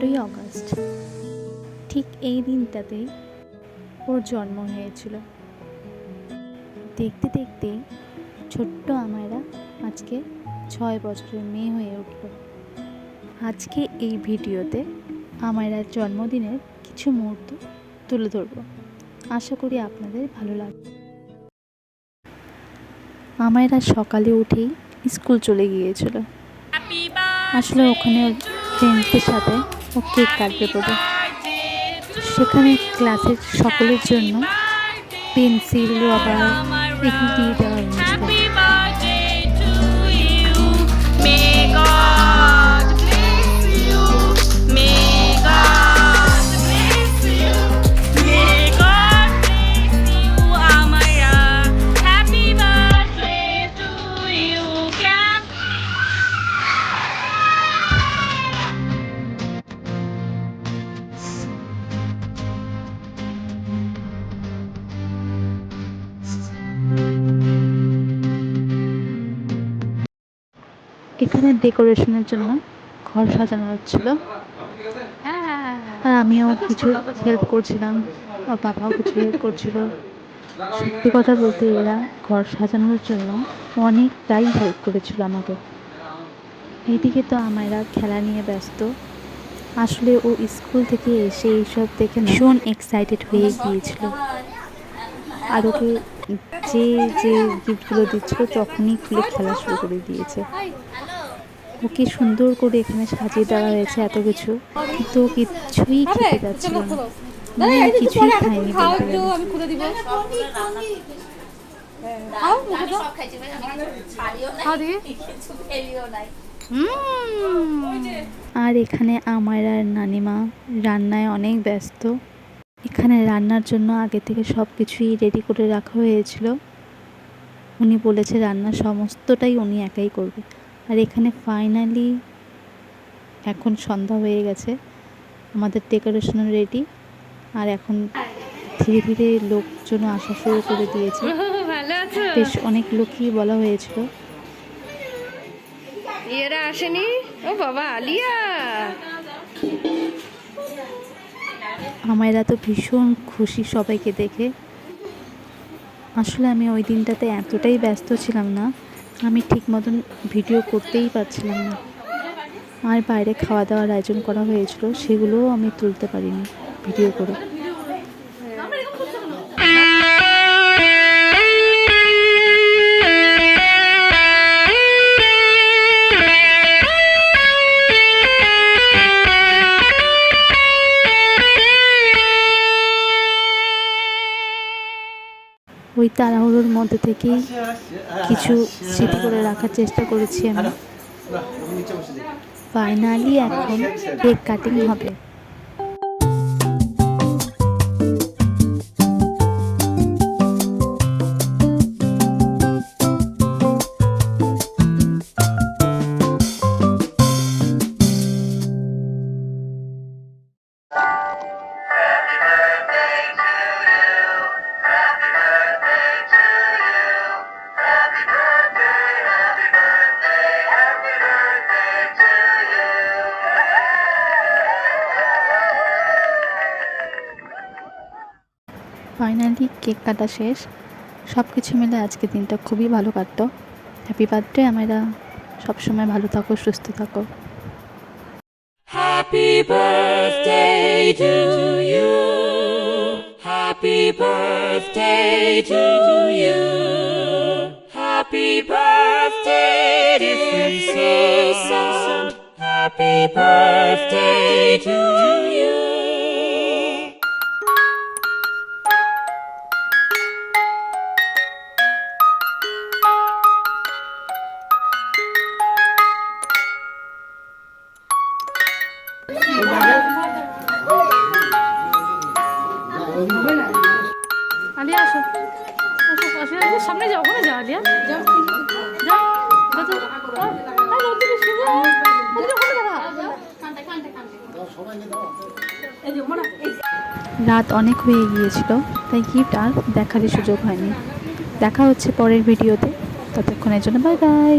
8ই August. ঠিক এই দিনটাতেই ওর জন্ম হয়েছিল। দেখতে দেখতেই ছোট্ট আমায়রা আজকে 6 বছরের মেয়ে হয়ে উঠল। আজকে এই ভিডিওতে আমায়রার জন্মদিনের কিছু মুহূর্ত তুলে ধরব। আশা করি আপনাদের ভালো লাগবে। আমায়রা সকালে উঠেই স্কুল চলে গিয়েছিল। আসলে ওখানে ফ্রেন্ডসদের সাথে ও কেক কাটবে বলে। সেখানে ক্লাসের সকলের জন্য পেন্সিল, রবার এগুলো দিয়ে দেওয়া হয়েছিল। এখানে ডেকোরেশনের জন্য ঘর সাজানো হচ্ছিল, আর আমিও কিছু হেল্প করছিলাম, আর বাবাও কিছু হেল্প করছিল। সত্যি কথা বলতে এরা ঘর সাজানোর জন্য অনেকটাই হেল্প করেছিল আমাকে। এইদিকে তো আমায়রা খেলা নিয়ে ব্যস্ত। আসলে ও স্কুল থেকে এসে এইসব দেখে ভীষণ এক্সাইটেড হয়ে গিয়েছিল, আর ওকে যে যে গিফটগুলো দিচ্ছিল তখনই খুলে খেলা শুরু করে দিয়েছে। ওকে সুন্দর করে এখানে সাজিয়ে দেওয়া হয়েছে এত কিছু, কিন্তু ও কিছুই খেতে যাচ্ছিল না, মানে কিছুই খায়নি বলতে গেলে। আর এখানে আমায়রার নানিমা রান্নায় অনেক ব্যস্ত। এখানে রান্নার জন্য আগে থেকে সব কিছুই রেডি করে রাখা হয়েছিল। উনি বলেছে রান্না সমস্তটাই উনি একাই করবে। আর এখানে ফাইনালি এখন সন্ধ্যা হয়ে গেছে, আমাদের ডেকোরেশনও রেডি, আর এখন ধীরে ধীরে লোকজন আসা শুরু করে দিয়েছে। বেশ অনেক লোকই বলা হয়েছিল। এরা আসেনি? ও বাবা, আলিয়া! আমায়রা তো ভীষণ খুশি সবাইকে দেখে। আসলে আমি ওই দিনটাতে এতটাই ব্যস্ত ছিলাম না, আমি ঠিক মতন ভিডিও করতেই পারছিলাম না। আর বাইরে খাওয়া দাওয়ার আয়োজন করা হয়েছিল, সেগুলোও আমি তুলতে পারিনি ভিডিও করে। ওই তাড়াহুড়োর মধ্যে থেকেই কিছু স্মৃতি করে রাখার চেষ্টা করেছি আমি। ফাইনালি এখন কেক কাটিং হবে। ফাইনালি কেক কাটা শেষ। সব কিছু মিলে আজকে দিনটা খুবই ভালো কাটতো। হ্যাপি বার্থডে আমায়রা, সবসময় ভালো থাকো, সুস্থ থাকো। Happy birthday to you. Happy birthday to you. Happy birthday, different season. Happy birthday to you. Alia আসো, সামনে যাও, ওখানে যাও আলিয়া, যাও যাও। রাত অনেক হয়ে গিয়েছিল, তাই গিফট আর দেখারই সুযোগ হয়নি। দেখা হচ্ছে পরের ভিডিওতে, ততক্ষণের জন্য বাই বাই।